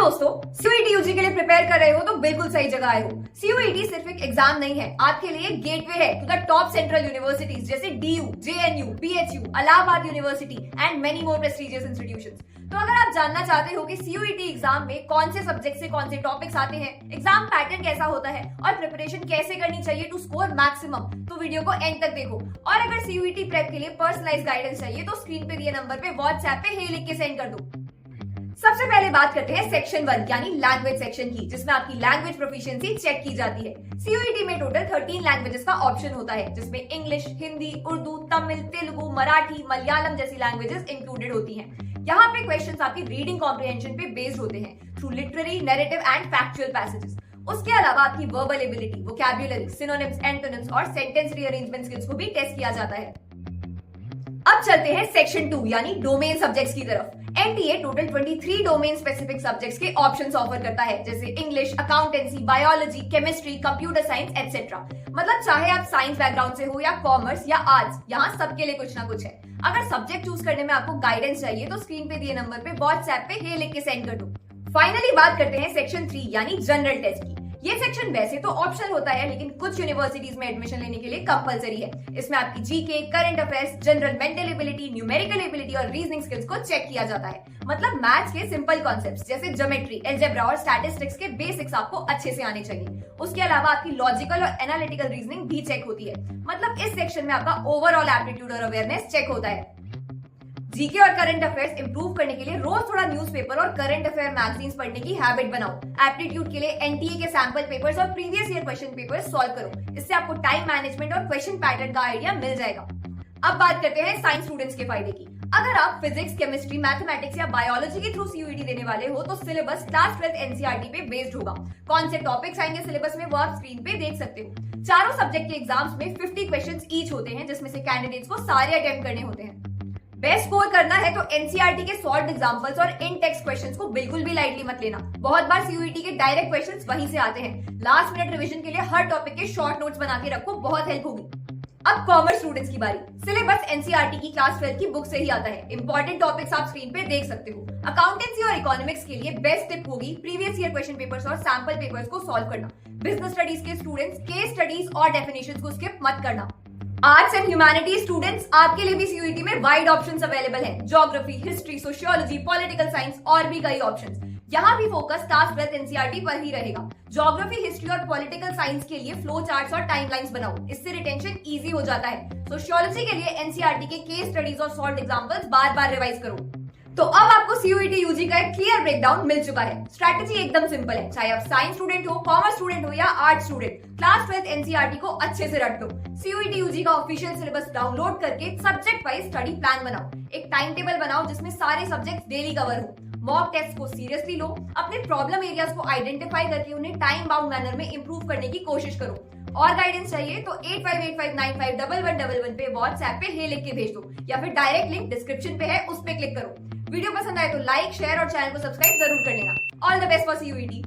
दोस्तों, CUET UG के लिए प्रिपेयर कर रहे हो तो बिल्कुल सही जगह आए हो। सीयूईटी सिर्फ एक एग्जाम नहीं है, आपके लिए गेटवे है to the top central universities जैसे DU, JNU, BHU, Allahabad university and many more prestigious institutions. तो अगर आप जानना चाहते हो कि सीयूईटी एग्जाम में कौन से सब्जेक्ट से कौन से टॉपिक्स आते हैं, एग्जाम पैटर्न कैसा होता है और प्रिपरेशन कैसे करनी चाहिए टू स्कोर मैक्सिमम, तो वीडियो को एंड तक देखो। और अगर सीयूईटी प्रेप के लिए पर्सनलाइज्ड गाइडेंस चाहिए तो स्क्रीन पे दिए नंबर पे व्हाट्सएप पे हे लिख के सेंड कर दो। सबसे पहले बात करते हैं सेक्शन 1 यानी लैंग्वेज सेक्शन की, जिसमें आपकी लैंग्वेज प्रोफिशिएंसी चेक की जाती है। सीयूईटी में टोटल 13 लैंग्वेजेस का ऑप्शन होता है, जिसमें इंग्लिश, हिंदी, उर्दू, तमिल, तेलुगु, मराठी, मलयालम जैसी लैंग्वेजेस इंक्लूडेड होती हैं। यहाँ पे क्वेश्चंस आपकी रीडिंग कॉम्प्रिहेंशन पे बेस्ड होते हैं through literary, narrative and factual passages. उसके अलावा आपकी verbal ability, vocabulary, synonyms, antonyms और सेंटेंस रीअरेंजमेंट स्किल्स को भी टेस्ट किया जाता है। अब चलते हैं सेक्शन 2 यानी डोमेन सब्जेक्ट्स की तरफ। NTA total 23 domain specific subjects के ऑप्शंस ऑफर करता है, जैसे English, accountancy, biology, chemistry, computer science etcetera. मतलब चाहे आप साइंस बैकग्राउंड से हो या कॉमर्स या आर्ट्स, यहाँ सबके लिए कुछ ना कुछ है। अगर सब्जेक्ट चूज करने में आपको गाइडेंस चाहिए तो स्क्रीन पे दिए नंबर पे व्हाट्सएप पे हे लिख के सेंड कर दो। फाइनली बात करते हैं सेक्शन 3 यानी जनरल टेस्ट की। ये सेक्शन वैसे तो ऑप्शनल होता है, लेकिन कुछ यूनिवर्सिटीज में एडमिशन लेने के लिए कंपलसरी है। इसमें आपकी GK, current affairs, general mental ability, numerical ability और रीजनिंग स्किल्स को चेक किया जाता है। मतलब मैथ्स के सिंपल कॉन्सेप्ट्स जैसे ज्योमेट्री, अलजेब्रा और स्टैटिस्टिक्स के बेसिक्स आपको अच्छे से आने चाहिए। उसके अलावा आपकी लॉजिकल और एनालिटिकल रीजनिंग भी चेक होती है। मतलब इस सेक्शन में आपका ओवरऑल एप्टीट्यूड और अवेयरनेस चेक होता है। जीके और करंट अफेयर्स इंप्रूव करने के लिए रोज थोड़ा न्यूज़पेपर और करंट अफेयर मैगजीन्स पढ़ने की हैबिट बनाओ। एप्टीट्यूड के लिए एनटीए के सैंपल पेपर्स और previous year question papers solve करो। इससे आपको टाइम मैनेजमेंट और क्वेश्चन पैटर्न का आइडिया मिल जाएगा। अब बात करते हैं साइंस स्टूडेंट्स के फायदे की। अगर आप फिजिक्स, केमिस्ट्री, मैथमेटिक्स या बायोलॉजी के थ्रू सीयूईटी देने वाले हो तो सिलेबस क्लास 12 एनसीईआरटी पे बेस्ड होगा। कौन से टॉपिक्स आएंगे सिलेबस में वो आप स्क्रीन पे देख सकते हो। चारों सब्जेक्ट के एग्जाम्स में 50 क्वेश्चंस ईच होते हैं, जिसमें से कैंडिडेट्स को सारे अटेम्प्ट करने होते हैं। बेस्ट स्कोर करना है तो एनसीईआरटी के सॉल्व्ड एग्जांपल्स और इन टेक्स्ट क्वेश्चंस को बिल्कुल भी लाइटली मत लेना। बहुत बार सीयूईटी के डायरेक्ट क्वेश्चंस वहीं से आते हैं। लास्ट मिनट रिवीजन के लिए हर टॉपिक के शॉर्ट नोट्स बना के रखो, बहुत हेल्प होगी। अब कॉमर्स स्टूडेंट्स की बारी। सिलेबस एनसीईआरटी की क्लास 12 की बुक से ही आता है। इंपॉर्टेंट टॉपिक्स आप स्क्रीन पे देख सकते हो। अकाउंटेंसी और इकोनॉमिक्स के लिए बेस्ट टिप होगी प्रीवियस ईयर क्वेश्चन पेपर्स और सैंपल पेपर्स को सॉल्व करना। बिजनेस स्टडीज के स्टूडेंट्स केस स्टडीज और डेफिनेशंस को स्किप मत करना। आर्ट्स एंड ह्यूमैनिटीज स्टूडेंट्स, आपके लिए भी सीयूईटी में वाइड ऑप्शंस अवेलेबल हैं। Geography, history, sociology, political science और भी कई ऑप्शंस। यहाँ भी फोकस क्लास 12 एनसीईआरटी पर ही रहेगा। ज्योग्राफी, हिस्ट्री और पॉलिटिकल साइंस के लिए फ्लो चार्ट्स और टाइमलाइंस बनाओ, इससे रिटेंशन इजी हो जाता है। सोशियोलॉजी के लिए एनसीईआरटी के केस स्टडीज और सॉल्व्ड एग्जांपल्स बार बार रिवाइज करो। तो अब आपको सीयूईटी यूजी का एक क्लियर ब्रेकडाउन मिल चुका है। स्ट्रैटेजी एकदम सिंपल है, चाहे आप साइंस स्टूडेंट हो, कॉमर्स स्टूडेंट हो या आर्ट स्टूडेंट, क्लास 12 एनसीईआरटी को अच्छे से रट दो। सीयूईटी यूजी का ऑफिशियल सिलेबस डाउनलोड करके सब्जेक्ट वाइज स्टडी प्लान बनाओ। एक टाइम टेबल बनाओ जिसमें सारे सब्जेक्ट्स डेली कवर हो। मॉक टेस्ट को सीरियसली लो। अपने प्रॉब्लम एरियाज को आइडेंटिफाई करके उन्हें टाइम बाउंड मैनर में इंप्रूव करने की कोशिश करो। और गाइडेंस चाहिए तो 8585951111 पे व्हाट्सएप पे हे लिख के भेज दो, या फिर डायरेक्ट लिंक डिस्क्रिप्शन पे है, उस पे क्लिक करो। वीडियो पसंद आए तो लाइक, शेयर और चैनल को सब्सक्राइब जरूर कर लेना। All the best for CUET.